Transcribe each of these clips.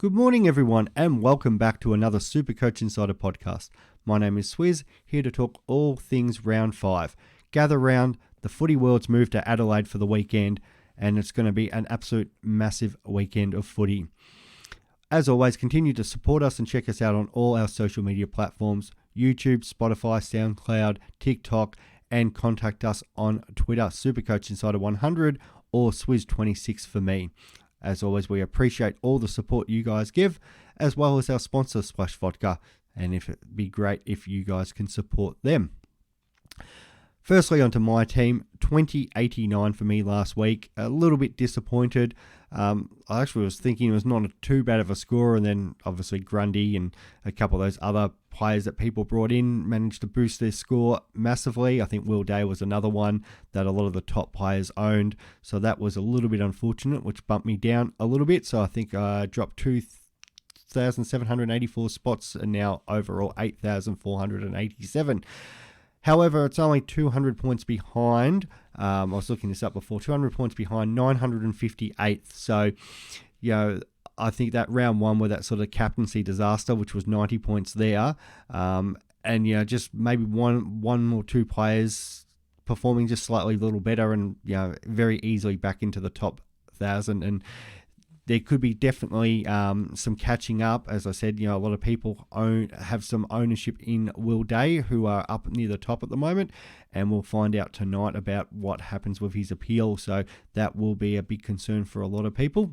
Good morning, everyone, and welcome back to another Supercoach Insider podcast. My name is Swiz, here to talk all things round 5. Gather round, the footy world's moved to Adelaide for the weekend, and it's going to be an absolute massive weekend of footy. As always, continue to support us and check us out on all our social media platforms, YouTube, Spotify, Soundcloud, TikTok, and contact us on Twitter, Supercoach Insider 100 or Swiz26 for me. As always, we appreciate all the support you guys give, as well as our sponsor, Splash Vodka, and it'd be great if you guys can support them. Firstly, onto my team, 2089 for me last week. A little bit disappointed. I actually was thinking it was not too bad of a score, and then obviously Grundy and a couple of those other players that people brought in managed to boost their score massively. I think Will Day was another one that a lot of the top players owned, so that was a little bit unfortunate, which bumped me down a little bit. So I think I dropped 2,784 spots and now overall 8,487. However, it's only 200 points behind. I was looking this up before. 200 points behind 958th. So, I think that round one with that sort of captaincy disaster, which was 90 points there, and just maybe one or two players performing just slightly a little better, and very easily back into the top 1,000. And there could be definitely some catching up. As I said, a lot of people have some ownership in Will Day, who are up near the top at the moment, and we'll find out tonight about what happens with his appeal. So that will be a big concern for a lot of people.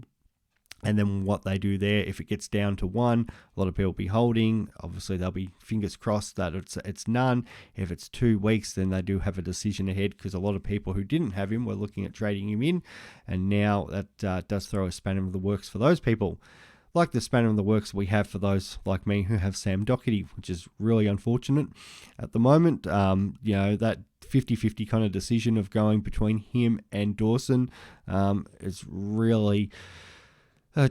And then what they do there, if it gets down to 1, a lot of people will be holding. Obviously, they'll be fingers crossed that it's none. If it's 2 weeks, then they do have a decision ahead, because a lot of people who didn't have him were looking at trading him in. And now that does throw a spanner in the works for those people. Like the spanner in the works we have for those like me who have Sam Doherty, which is really unfortunate at the moment. That 50-50 kind of decision of going between him and Dawson is really...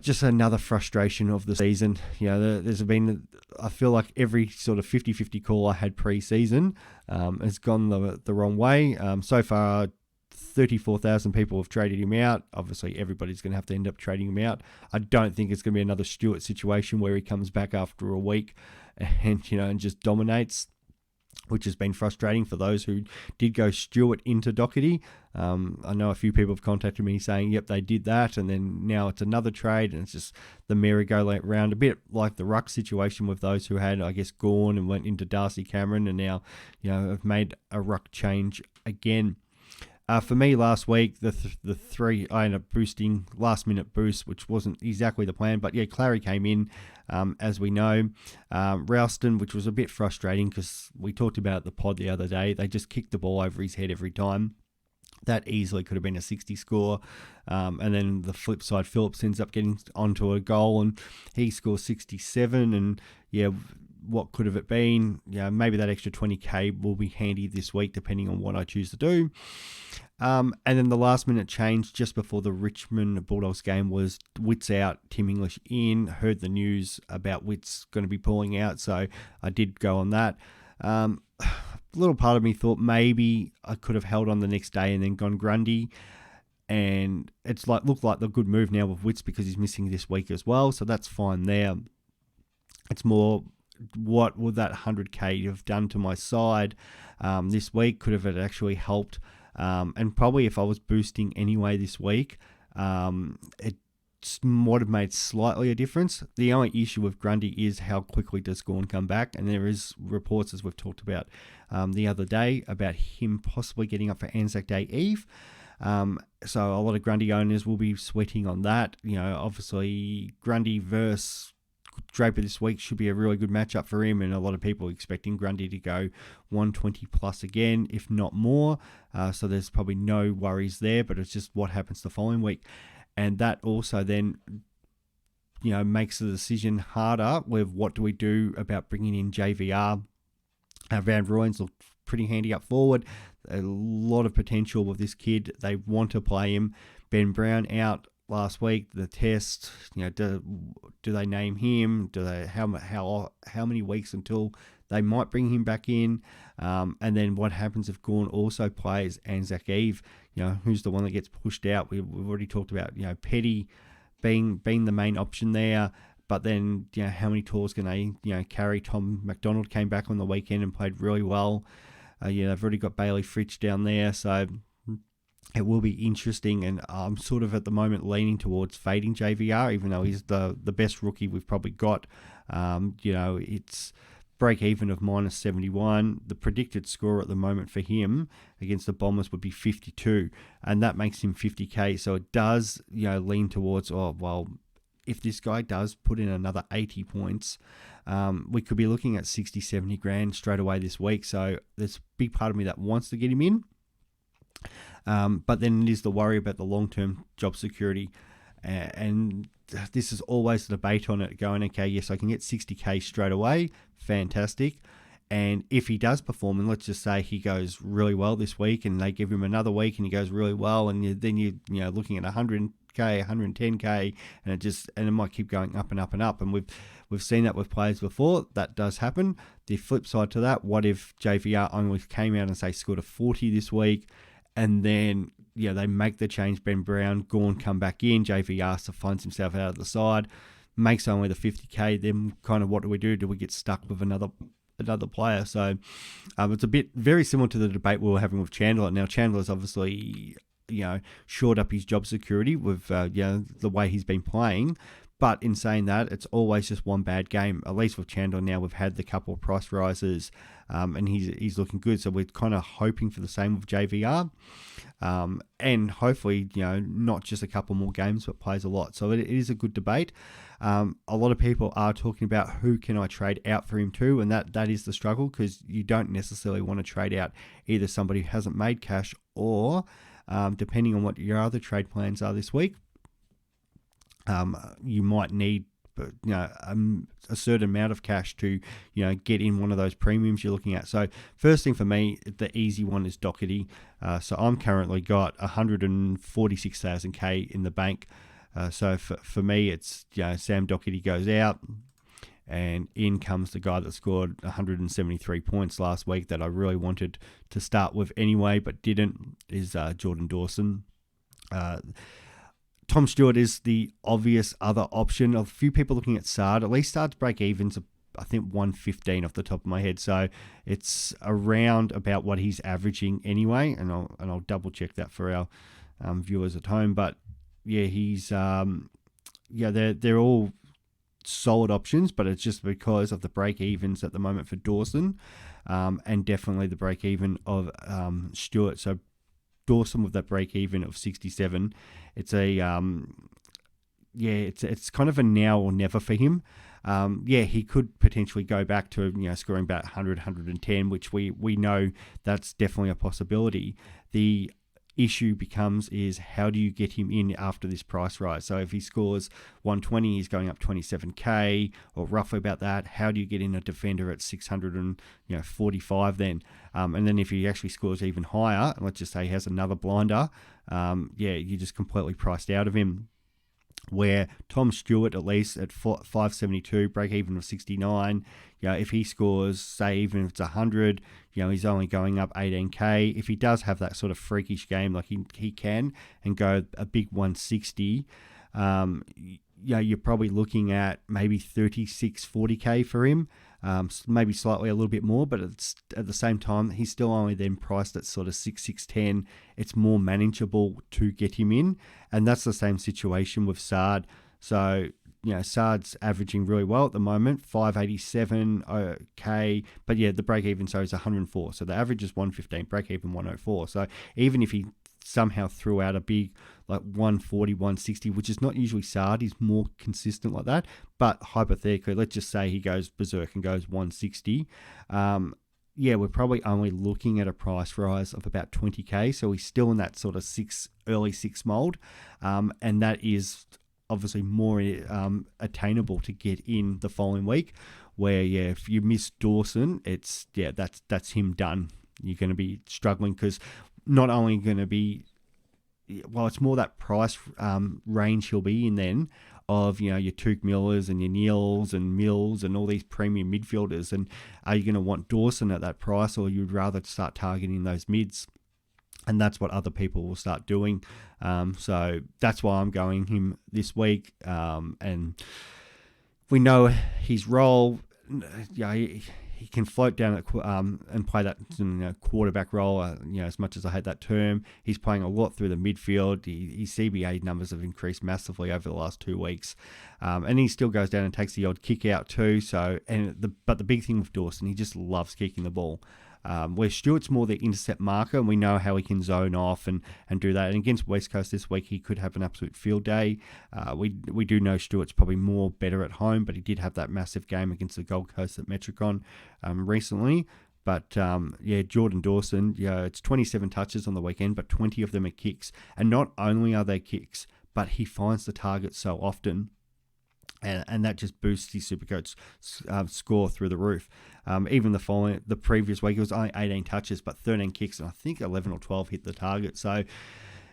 just another frustration of the season. There's been, I feel like every sort of 50-50 call I had pre-season has gone the wrong way. So far, 34,000 people have traded him out. Obviously, everybody's going to have to end up trading him out. I don't think it's going to be another Stewart situation where he comes back after a week and just dominates, which has been frustrating for those who did go Stewart into Doherty. I know a few people have contacted me saying, yep, they did that, and then now it's another trade, and it's just the merry-go-round, a bit like the ruck situation with those who had, I guess, gone and went into Darcy Cameron, and now, have made a ruck change again. For me last week, the three, I ended up boosting last-minute boost, which wasn't exactly the plan. But, Clary came in, as we know. Ralston, which was a bit frustrating because we talked about it at the pod the other day. They just kicked the ball over his head every time. That easily could have been a 60 score. And then the flip side, Phillips ends up getting onto a goal, and he scores 67. And, what could have it been? Maybe that extra 20k will be handy this week, depending on what I choose to do. And then the last minute change just before the Richmond Bulldogs game was Witts out, Tim English in. Heard the news about Witts going to be pulling out, so I did go on that. A little part of me thought maybe I could have held on the next day and then gone Grundy. And it's looked like the good move now with Witts because he's missing this week as well, so that's fine there. It's more, what would that 100k have done to my side this week? Could have it actually helped? And probably if I was boosting anyway this week, it might have made slightly a difference. The only issue with Grundy is how quickly does Gawn come back, and there is reports, as we've talked about the other day, about him possibly getting up for Anzac Day Eve. So a lot of Grundy owners will be sweating on that. Obviously Grundy versus Draper this week should be a really good matchup for him, and a lot of people are expecting Grundy to go 120 plus again, if not more. So there's probably no worries there, but it's just what happens the following week. And that also then, makes the decision harder with what do we do about bringing in JVR. Van Rooyen's looked pretty handy up forward. A lot of potential with this kid. They want to play him. Ben Brown out last week, the test, do they name him? Do they how many weeks until they might bring him back in? And then what happens if Gawn also plays Anzac Eve? Who's the one that gets pushed out? We've already talked about Petty being the main option there. But then, how many tours can they, carry? Tom McDonald came back on the weekend and played really well. They've already got Bailey Fritsch down there, so it will be interesting. And I'm sort of at the moment leaning towards fading JVR, even though he's the best rookie we've probably got. It's break even of -71. The predicted score at the moment for him against the Bombers would be 52, and that makes him 50k. So it does, lean towards, if this guy does put in another 80 points, we could be looking at 60, 70 grand straight away this week. So there's a big part of me that wants to get him in. But then it is the worry about the long-term job security. And this is always the debate on it, going, okay, yes, I can get 60k straight away. Fantastic. And if he does perform, and let's just say he goes really well this week and they give him another week and he goes really well, and then you're looking at 100k, 110k, and it might keep going up and up and up. And we've seen that with players before. That does happen. The flip side to that, what if JVR only came out and say scored a 40 this week, and then they make the change, Ben Brown, Gawn come back in, JVR finds himself out of the side, makes only the 50k, then kind of what do? Do we get stuck with another player? So it's a bit very similar to the debate we were having with Chandler. Now Chandler's obviously shored up his job security with the way he's been playing. But in saying that, it's always just one bad game. At least with Chandler now, we've had the couple of price rises, and he's looking good. So we're kind of hoping for the same with JVR, and hopefully, not just a couple more games, but plays a lot. So it is a good debate. A lot of people are talking about who can I trade out for him to, and that is the struggle, because you don't necessarily want to trade out either somebody who hasn't made cash or, depending on what your other trade plans are this week, you might need a certain amount of cash to get in one of those premiums you're looking at. So first thing for me, the easy one is Doherty. So I'm currently got 146,000k in the bank. So for me, it's Sam Doherty goes out, and in comes the guy that scored 173 points last week that I really wanted to start with anyway, but didn't, is Jordan Dawson. Tom Stewart is the obvious other option. A few people looking at Sard. At least Sard's break evens, I think 115 off the top of my head. So it's around about what he's averaging anyway. And I'll double check that for our viewers at home. But yeah, he's they're all solid options, but it's just because of the break evens at the moment for Dawson, and definitely the break even of Stewart. So Dawson with that break even of 67, it's it's kind of a now or never for him. He could potentially go back to scoring about 100, 110, which we know that's definitely a possibility. The issue is how do you get him in after this price rise? So if he scores 120, he's going up 27k or roughly about that. How do you get in a defender at 645 then? And then if he actually scores even higher, let's just say he has another blinder, you're just completely priced out of him. Where Tom Stewart, at least at 572, break even of 69, if he scores, say, even if it's 100, he's only going up 18k. If he does have that sort of freakish game like he can and go a big 160, you're probably looking at maybe 36, 40k for him. Maybe slightly a little bit more, but it's at the same time, he's still only then priced at sort of 610. It's more manageable to get him in. And that's the same situation with Sard. So, Sard's averaging really well at the moment, 587k, but the break even is 104. So the average is 115, break even 104. So even if he somehow threw out a big 140, 160, which is not usually Sard, he's more consistent like that. But hypothetically, let's just say he goes berserk and goes 160. We're probably only looking at a price rise of about 20k. So he's still in that sort of early six mold. And that is obviously more attainable to get in the following week, where if you miss Dawson, that's him done. You're going to be struggling because not only going to be, it's more that price range he'll be in then of, your Tuke Millers and your Neils and Mills and all these premium midfielders. And are you going to want Dawson at that price, or you'd rather start targeting those mids? And that's what other people will start doing. So that's why I'm going him this week. And we know his role. He can float down and play that quarterback role. As much as I hate that term, he's playing a lot through the midfield. His CBA numbers have increased massively over the last 2 weeks, and he still goes down and takes the odd kick out too. But the big thing with Dawson, he just loves kicking the ball. Where Stewart's more the intercept marker, and we know how he can zone off and do that. And against West Coast this week, he could have an absolute field day. We do know Stewart's probably more better at home, but he did have that massive game against the Gold Coast at Metricon recently. But Jordan Dawson, it's 27 touches on the weekend, but 20 of them are kicks. And not only are they kicks, but he finds the target so often. And that just boosts his Supercoach score through the roof. Even the previous week, it was only 18 touches, but 13 kicks, and I think 11 or 12 hit the target. So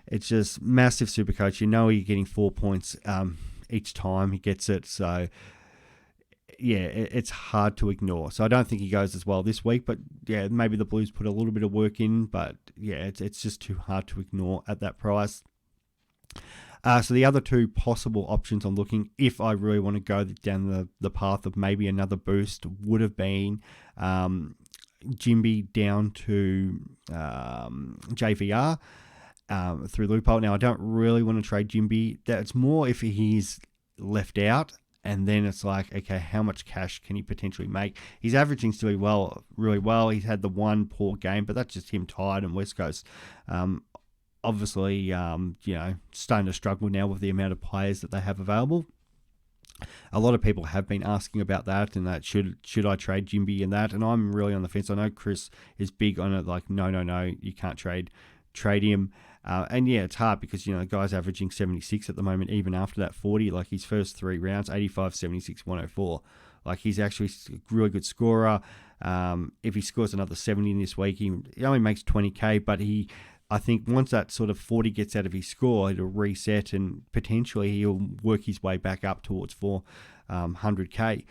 it's just massive Supercoach. You're getting 4 points each time he gets it. So it's hard to ignore. So I don't think he goes as well this week, but maybe the Blues put a little bit of work in, but it's just too hard to ignore at that price. So the other two possible options I'm looking, if I really want to go down the path of maybe another boost, would have been Jimby down to JVR through loophole. Now, I don't really want to trade Jimby. That's more if he's left out, and then it's like, okay, how much cash can he potentially make? He's averaging still really well. He's had the one poor game, but that's just him tired and West Coast. Obviously, starting to struggle now with the amount of players that they have available. A lot of people have been asking about that, and that should I trade Jimby in that? And I'm really on the fence. I know Chris is big on it, like no, you can't trade him. It's hard because the guy's averaging 76 at the moment, even after that 40. Like his first 3 rounds, 85, 76, 104. Like he's actually a really good scorer. If he scores another 70 in this week, he only makes 20k, but I think once that sort of 40 gets out of his score, it'll reset and potentially he'll work his way back up towards 400k.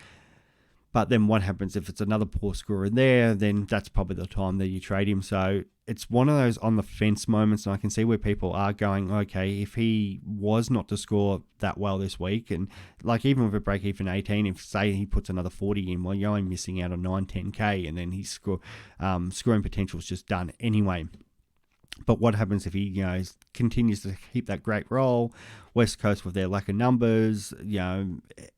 But then what happens if it's another poor scorer in there? Then that's probably the time that you trade him. So it's one of those on the fence moments, and I can see where people are going, okay, if he was not to score that well this week, and like even with a break even 18, if say he puts another 40 in, well, you're only missing out on 9-10k, and then his scoring potential is just done anyway. But what happens if he, continues to keep that great role, West Coast with their lack of numbers,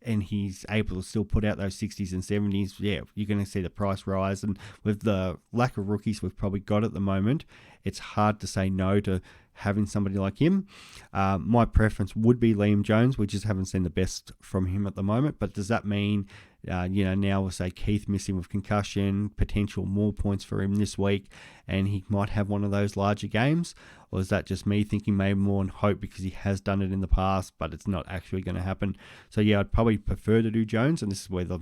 and he's able to still put out those 60s and 70s, you're going to see the price rise. And with the lack of rookies we've probably got at the moment, it's hard to say no to having somebody like him. My preference would be Liam Jones. We just haven't seen the best from him at the moment. But does that mean, now we'll say Keith missing with concussion, potential more points for him this week, and he might have one of those larger games? Or is that just me thinking maybe more on hope because he has done it in the past, but it's not actually going to happen? So I'd probably prefer to do Jones, and this is where the,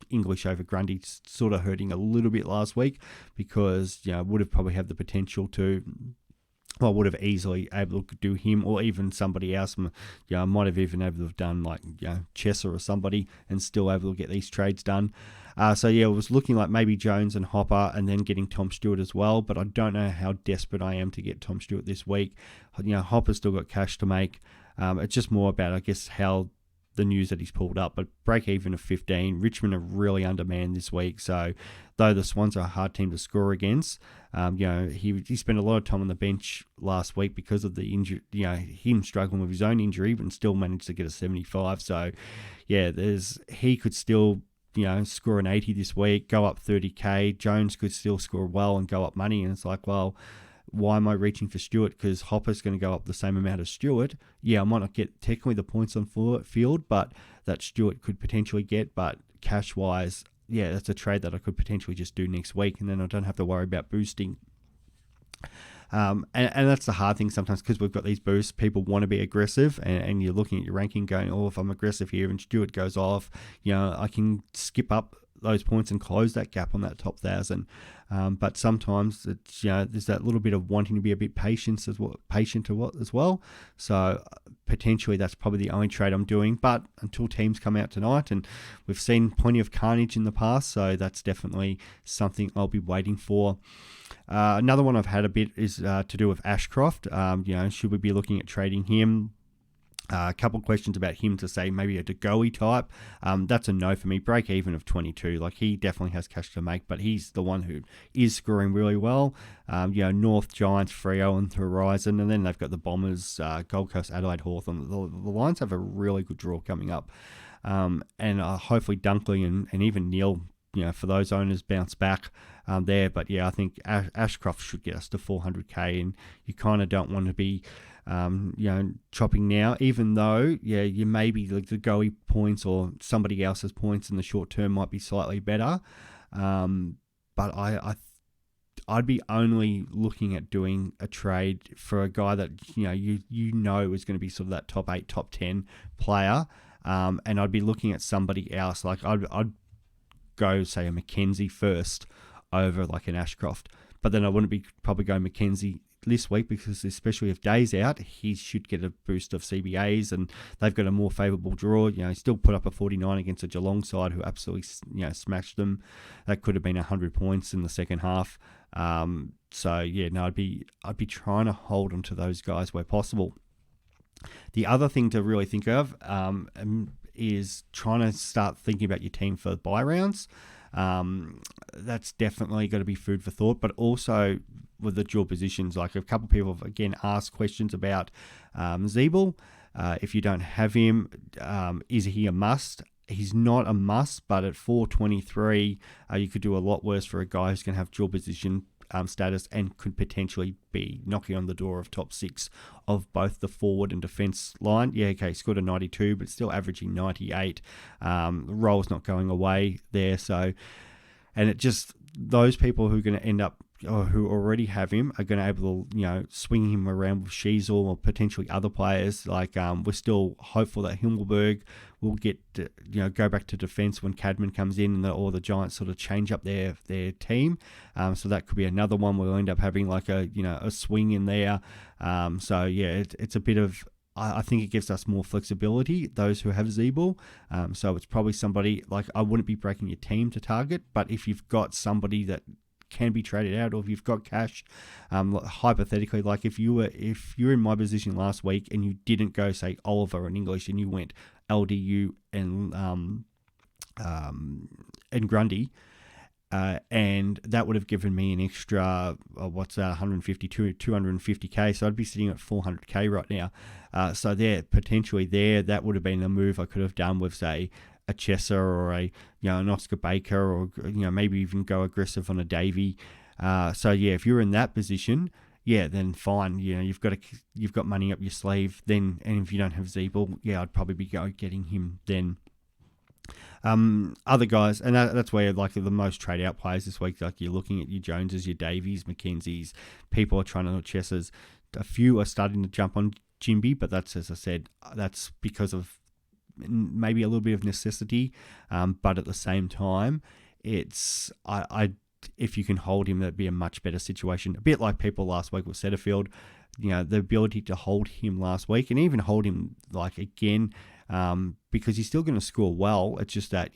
English over Grundy sort of hurting a little bit last week because, would have probably had the potential to... Well, would have easily able to do him or even somebody else. I might have even able to have done like Chesser or somebody and still able to get these trades done. It was looking like maybe Jones and Hopper and then getting Tom Stewart as well. But I don't know how desperate I am to get Tom Stewart this week. Hopper's still got cash to make. It's just more about, I guess, how the news that he's pulled up, but break even of 15. Richmond are really undermanned this week, so though the Swans are a hard team to score against, he spent a lot of time on the bench last week because of the injury, him struggling with his own injury, but still managed to get a 75. So he could still score an 80 this week, go up 30k. Jones could still score well and go up money, and it's like, well, why am I reaching for Stewart? Because Hopper's going to go up the same amount as Stewart. I might not get technically the points on field, but that Stewart could potentially get. But cash-wise, that's a trade that I could potentially just do next week, and then I don't have to worry about boosting. And that's the hard thing sometimes because we've got these boosts. People want to be aggressive, and you're looking at your ranking going, if I'm aggressive here and Stewart goes off, I can skip up those points and close that gap on that top 1,000. But sometimes it's there's that little bit of wanting to be a bit patient as well. So potentially that's probably the only trade I'm doing. But until teams come out tonight, and we've seen plenty of carnage in the past, so that's definitely something I'll be waiting for. Another one I've had a bit is to do with Ashcroft. Should we be looking at trading him? A couple of questions about him to say maybe a Degoe type. That's a no for me. Break even of 22. Like, he definitely has cash to make, but he's the one who is scoring really well. North, Giants, Freo on the horizon, and then they've got the Bombers, Gold Coast, Adelaide, Hawthorn. The Lions have a really good draw coming up. And hopefully Dunkley and even Neil, for those owners, bounce back there. But yeah, I think Ashcroft should get us to 400k, and you kind of don't want to be chopping now, even though, you maybe like the Goey points or somebody else's points in the short term might be slightly better. But I'd be only looking at doing a trade for a guy that, you know is going to be sort of that top 8, top 10 player. And I'd be looking at somebody else. Like, I'd go, say, a McKenzie first over like an Ashcroft. But then I wouldn't be probably going McKenzie this week, because especially if Day's out, he should get a boost of CBAs, and they've got a more favourable draw. He still put up a 49 against a Geelong side who absolutely smashed them. That could have been 100 points in the second half. I'd be trying to hold on to those guys where possible. The other thing to really think of is trying to start thinking about your team for bye rounds. That's definitely got to be food for thought, but also with the dual positions. Like, a couple of people have again asked questions about Zeeble. If you don't have him, is he a must? He's not a must, but at 423, you could do a lot worse for a guy who's going to have dual position status and could potentially be knocking on the door of top 6 of both the forward and defence line. Yeah, okay, scored a 92, but still averaging 98. The role's not going away there. So, and it just, those people who are going to end up, or who already have him, are going to be able to, swing him around with Sheasel or potentially other players. Like, we're still hopeful that Himmelberg will get, go back to defence when Cadman comes in, or the Giants sort of change up their team. So that could be another one. We'll end up having like a swing in there. It's a bit of, I think it gives us more flexibility, those who have Zeeble. So it's probably somebody, like, I wouldn't be breaking your team to target, but if you've got somebody that can be traded out, or if you've got cash, hypothetically, like if you're in my position last week and you didn't go, say, Oliver and English, and you went LDU and Grundy, and that would have given me an extra 250k, so I'd be sitting at 400k right now. So that would have been a move I could have done with, say, a Chesser or an Oscar Baker, or maybe even go aggressive on a Davey. If you're in that position, then fine. You've got money up your sleeve then, and if you don't have Zeeble, I'd probably be getting him then. Other guys, and that's where like the most trade out players this week, like you're looking at your Joneses, your Davies, McKenzies. People are trying to look Chessers. A few are starting to jump on Jimby, but that's, as I said, that's because of maybe a little bit of necessity, but at the same time, it's if you can hold him, that'd be a much better situation. A bit like people last week with Setterfield, the ability to hold him last week and even hold him like again, because he's still going to score well. It's just that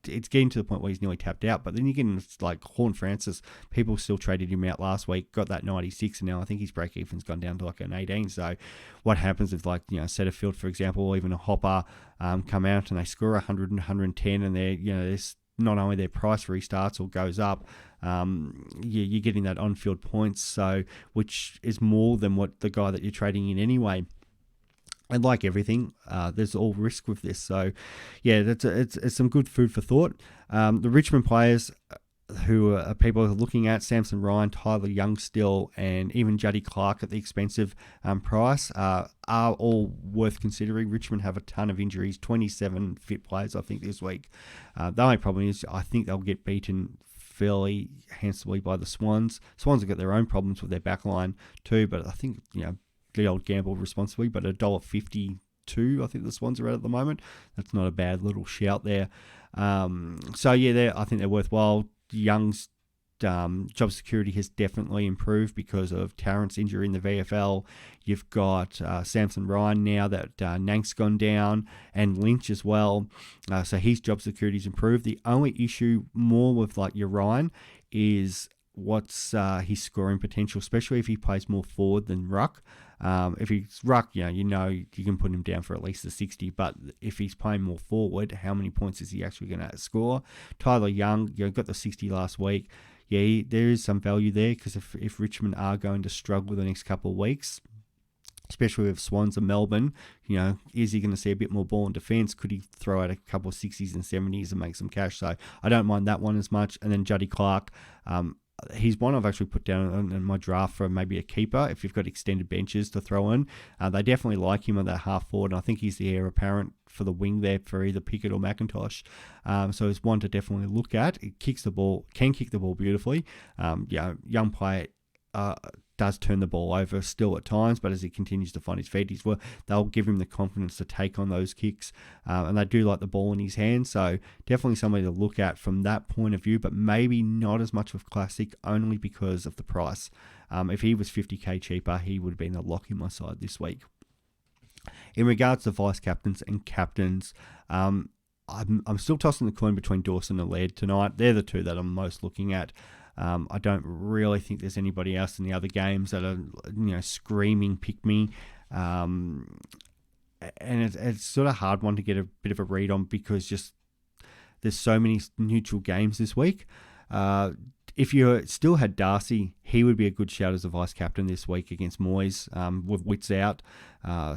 it's getting to the point where he's nearly tapped out. But then you get like Horn Francis, people still traded him out last week, got that 96, and now I think his break even's gone down to like an 18. So what happens if, like, Setterfield, for example, or even a Hopper come out and they score 100 and 110, and they're not only their price restarts or goes up, you're getting that on-field points, so which is more than what the guy that you're trading in anyway. And like everything, there's all risk with this. So, it's some good food for thought. The Richmond players who are people are looking at, Samson Ryan, Tyler Young still, and even Juddy Clark at the expensive price, are all worth considering. Richmond have a ton of injuries, 27 fit players, I think, this week. The only problem is I think they'll get beaten fairly handsomely by the Swans. Swans have got their own problems with their backline too, but I think, the old gamble responsibly, but $1.52 I think the Swans are at the moment. That's not a bad little shout there. I think they're worthwhile. Young's job security has definitely improved because of Tarrant's injury in the VFL. You've got Samson Ryan now that Nank's gone down, and Lynch as well. So his job security's improved. The only issue more with like your Ryan is what's his scoring potential, especially if he plays more forward than ruck. If he's ruck, you can put him down for at least a 60. But if he's playing more forward, how many points is he actually going to score? Tyler Young, got the 60 last week. Yeah, there is some value there because if Richmond are going to struggle the next couple of weeks, especially with Swans and Melbourne, is he going to see a bit more ball in defence? Could he throw out a couple of 60s and 70s and make some cash? So I don't mind that one as much. And then Juddy Clark, he's one I've actually put down in my draft for maybe a keeper if you've got extended benches to throw in. They definitely like him on that half forward, and I think he's the heir apparent for the wing there for either Pickett or McIntosh. So it's one to definitely look at. It can kick the ball beautifully. Young player does turn the ball over still at times, but as he continues to find his feet, they'll give him the confidence to take on those kicks, and they do like the ball in his hands, so definitely somebody to look at from that point of view, but maybe not as much with Classic, only because of the price. If he was 50k cheaper, he would have been a lock in my side this week. In regards to vice captains and captains, I'm still tossing the coin between Dawson and Laird tonight. They're the two that I'm most looking at. I don't really think there's anybody else in the other games that are, screaming pick me. And it's sort of a hard one to get a bit of a read on because just there's so many neutral games this week. If you still had Darcy, he would be a good shout as a vice captain this week against Moyes with Wits out.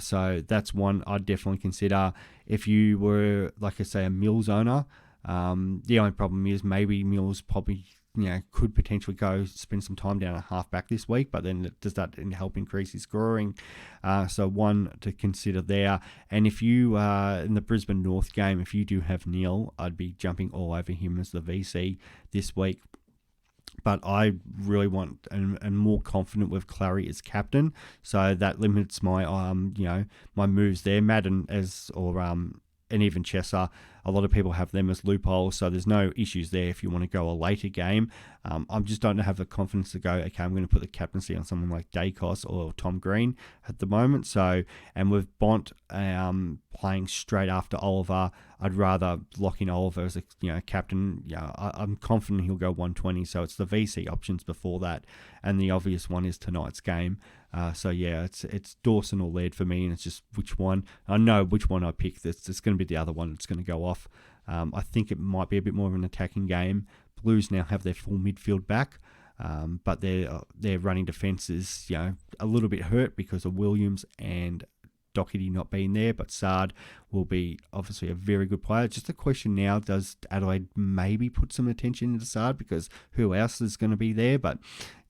So that's one I'd definitely consider. If you were, like I say, a Mills owner, the only problem is maybe Mills probably could potentially go spend some time down a halfback this week, but then does that help increase his scoring? So one to consider there. And if you in the Brisbane North game, if you do have Neil, I'd be jumping all over him as the VC this week. But I really want and more confident with Clary as captain, so that limits my my moves there. Madden and even Chesser, a lot of people have them as loopholes, so there's no issues there if you want to go a later game. I just don't have the confidence to go, okay, I'm going to put the captaincy on someone like Dacos or Tom Green at the moment. So, and with Bont playing straight after Oliver, I'd rather lock in Oliver as a captain. I'm confident he'll go 120, so it's the VC options before that, and the obvious one is tonight's game. It's Dawson or Laird for me, and it's just which one. I know which one I pick. It's going to be the other one that's going to go off. I think it might be a bit more of an attacking game. Blues now have their full midfield back, but their running defence is a little bit hurt because of Williams and Doherty not being there, but Sard will be obviously a very good player. Just a question now, does Adelaide maybe put some attention into Sard because who else is going to be there? But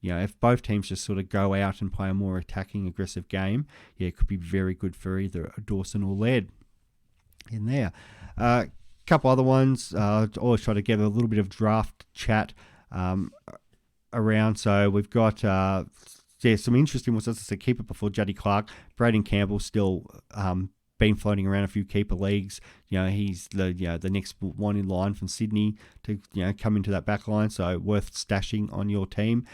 if both teams just sort of go out and play a more attacking, aggressive game, it could be very good for either Dawson or Laird in there. Couple other ones. Always try to get a little bit of draft chat around. So we've got some interesting ones. As I said, keeper before Juddy Clark. Braden Campbell still been floating around a few keeper leagues. He's the next one in line from Sydney to come into that back line. So worth stashing on your team.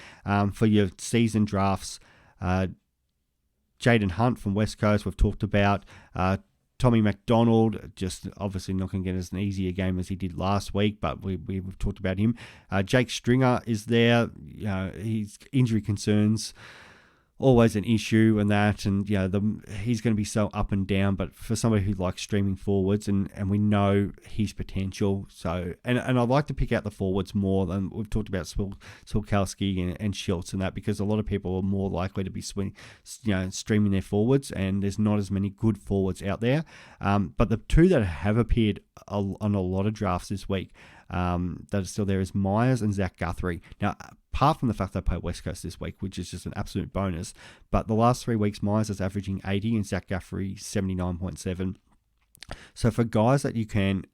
For your season drafts, Jaden Hunt from West Coast we've talked about. Tommy McDonald, just obviously not going to get as an easier game as he did last week, but we've talked about him. Jake Stringer is there. His injury concerns always an issue and that, and he's going to be so up and down, but for somebody who likes streaming forwards and we know his potential, so and I like to pick out the forwards more than we've talked about Swilkowski and Schultz and that, because a lot of people are more likely to be streaming their forwards, and there's not as many good forwards out there, but the two that have appeared on a lot of drafts this week that are still there is Myers and Zach Guthrie. Now, apart from the fact they play West Coast this week, which is just an absolute bonus, but the last 3 weeks, Myers is averaging 80 and Zach Guthrie 79.7. So for guys that you can,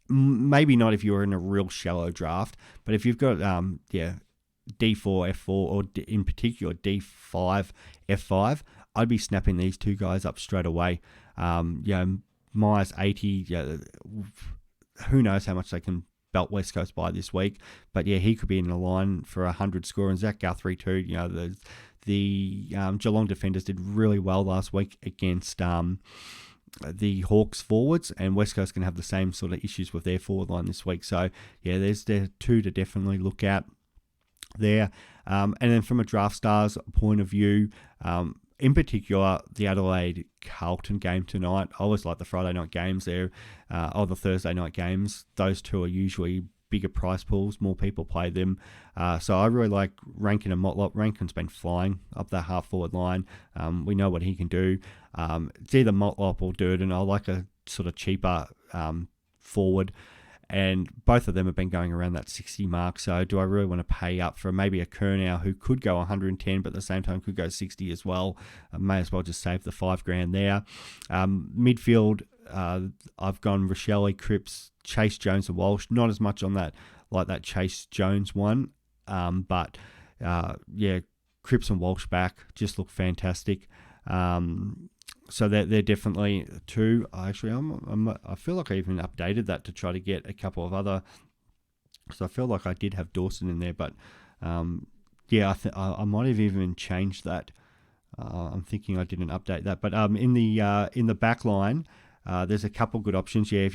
maybe not if you're in a real shallow draft, but if you've got D4, F4, or in particular D5, F5, I'd be snapping these two guys up straight away. Myers 80, who knows how much they can belt West Coast by this week, but he could be in the line for 100 score, and Zach Guthrie too. The Geelong defenders did really well last week against the Hawks forwards, and West Coast can have the same sort of issues with their forward line this week. So there's the two to definitely look at there. And then from a draft stars point of view, In particular, the Adelaide Carlton game tonight. I always like the Friday night games there, or the Thursday night games. Those two are usually bigger price pools, more people play them. So I really like Rankin and Motlop. Rankin's been flying up that half forward line. We know what he can do. It's either Motlop or Durden. I like a sort of cheaper forward. And both of them have been going around that 60 mark. So do I really want to pay up for maybe a Kernow who could go 110, but at the same time could go 60 as well? I may as well just save the $5,000 there. Midfield, I've gone Rochelle, Cripps, Chase, Jones, and Walsh. Not as much on that, like that Chase Jones one. But Cripps and Walsh back just look fantastic. So they're definitely two. Actually, I feel like I even updated that to try to get a couple of other. So I feel like I did have Dawson in there, but I might have even changed that. I'm thinking I didn't update that, but in the back line, there's a couple good options. Yeah,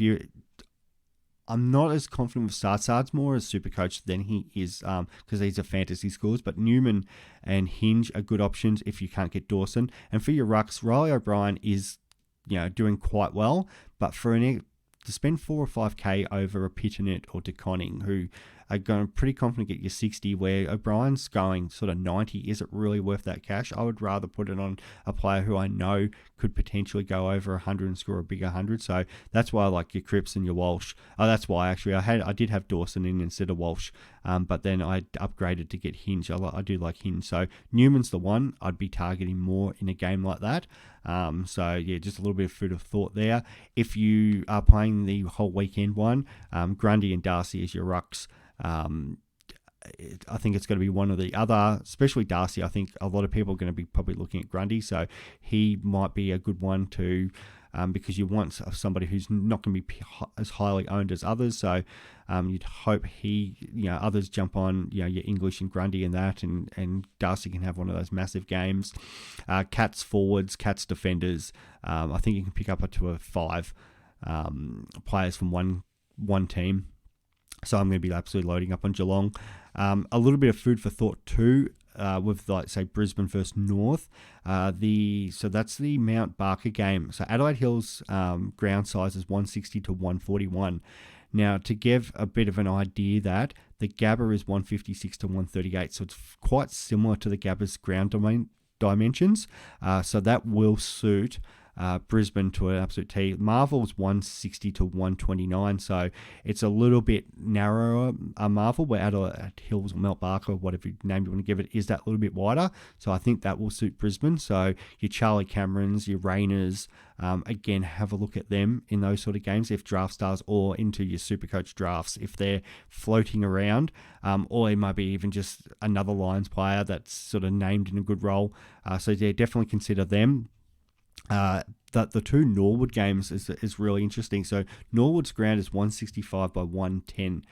I'm not as confident with Sard's more as Supercoach than he is because these are fantasy scores. But Newman and Hinge are good options if you can't get Dawson. And for your rucks, Riley O'Brien is doing quite well. But to spend 4 or 5K over a Pitternet or DeConning, who are going to pretty confident get you 60, where O'Brien's going sort of 90, is it really worth that cash? I would rather put it on a player who I know could potentially go over 100 and score a bigger 100. So that's why I like your Cripps and your Walsh. That's why actually I did have Dawson in instead of Walsh, but then I upgraded to get Hinge. I do like Hinge. So Newman's the one I'd be targeting more in a game like that. Just a little bit of food of thought there. If you are playing the whole weekend one, Grundy and Darcy as your rucks. I think it's going to be one or the other, especially Darcy. I think a lot of people are going to be probably looking at Grundy, so he might be a good one to, because you want somebody who's not going to be as highly owned as others. So you'd hope others jump on, your English and Grundy and that, and Darcy can have one of those massive games. Cats forwards, Cats defenders. I think you can pick up to 5 players from one team. So I'm going to be absolutely loading up on Geelong. A little bit of food for thought too, with say Brisbane versus North. So that's the Mount Barker game. So Adelaide Hills ground size is 160 to 141. Now, to give a bit of an idea, that the Gabba is 156 to 138. So it's quite similar to the Gabba's ground dimensions. So that will suit Brisbane to an absolute T. Marvel's 160 to 129, so it's a little bit narrower. Marvel, where Adelaide Hills or Mount Barker, whatever name you want to give it, is that little bit wider. So I think that will suit Brisbane. So your Charlie Camerons, your Rainers, again, have a look at them in those sort of games if draft stars, or into your Supercoach drafts if they're floating around, or it might be even just another Lions player that's sort of named in a good role. So yeah, definitely consider them. The two Norwood games is really interesting. So Norwood's ground is 165 by 110.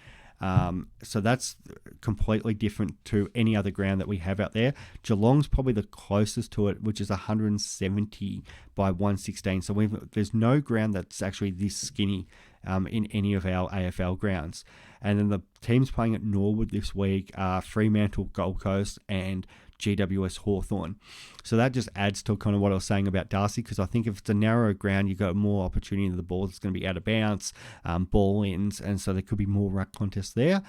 So that's completely different to any other ground that we have out there. Geelong's probably the closest to it, which is 170 by 116. So there's no ground that's actually this skinny in any of our AFL grounds. And then the teams playing at Norwood this week are Fremantle, Gold Coast, and GWS Hawthorn. So that just adds to kind of what I was saying about Darcy, because I think if it's a narrow ground, you've got more opportunity. The ball is going to be out of bounds, ball ins, and so there could be more ruck contests there.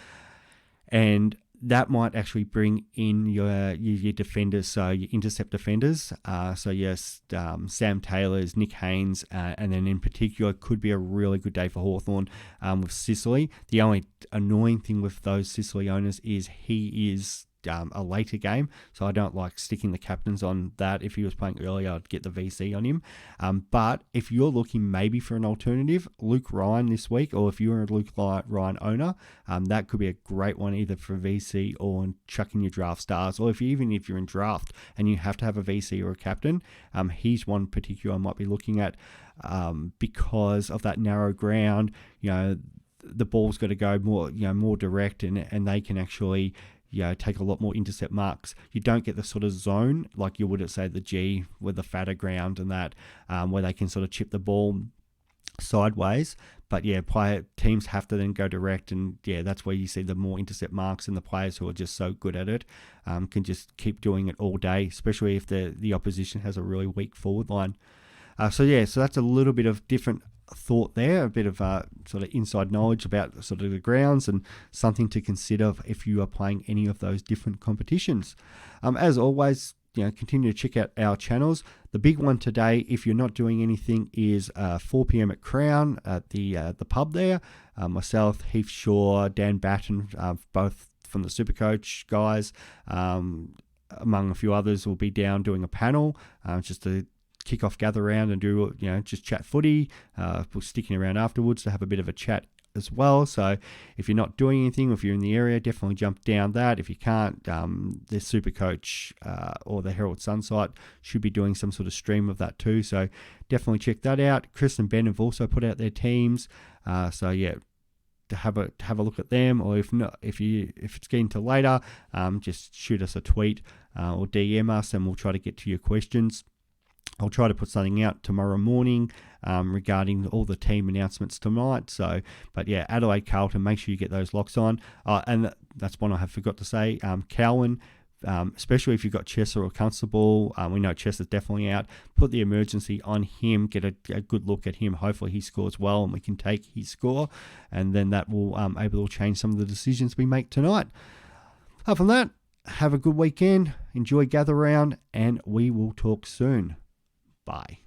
And that might actually bring in your defenders, so your intercept defenders. So yes, Sam Taylor's, Nick Haynes, and then in particular could be a really good day for Hawthorn with Sicily. The only annoying thing with those Sicily owners is he is a later game, so I don't like sticking the captains on that. If he was playing earlier, I'd get the VC on him. But if you're looking maybe for an alternative, Luke Ryan this week, or if you're a Luke Ryan owner, that could be a great one either for VC or chucking your draft stars, or even if you're in draft and you have to have a VC or a captain, he's one particular I might be looking at because of that narrow ground. The ball's got to go more direct, and they can actually take a lot more intercept marks. You don't get the sort of zone like you would at, say, the G with the fatter ground and that, where they can sort of chip the ball sideways. But yeah, teams have to then go direct, and yeah, that's where you see the more intercept marks, and the players who are just so good at it can just keep doing it all day, especially if the opposition has a really weak forward line. So that's a little bit of different thought there, a bit of sort of inside knowledge about sort of the grounds, and something to consider if you are playing any of those different competitions. As always, continue to check out our channels. The big one today, if you're not doing anything, is 4 p.m. at Crown at the pub there. Myself, Heath Shaw, Dan Batten, both from the Supercoach guys, among a few others, will be down doing a panel just to kick off, gather around and do, just chat footy. We're sticking around afterwards to have a bit of a chat as well. So if you're not doing anything, or if you're in the area, definitely jump down that. If you can't, the Supercoach or the Herald Sun site should be doing some sort of stream of that too. So definitely check that out. Chris and Ben have also put out their teams. So yeah, to have a look at them, or if not, if it's getting to later, just shoot us a tweet or DM us, and we'll try to get to your questions. I'll try to put something out tomorrow morning regarding all the team announcements tonight. So, but yeah, Adelaide Carlton, make sure you get those locks on. And that's one I have forgot to say. Cowan, especially if you've got Chesser or Constable, we know Chesser's definitely out. Put the emergency on him. Get a good look at him. Hopefully he scores well, and we can take his score, and then that will able to change some of the decisions we make tonight. Apart from that, have a good weekend. Enjoy Gather Round, and we will talk soon. Bye.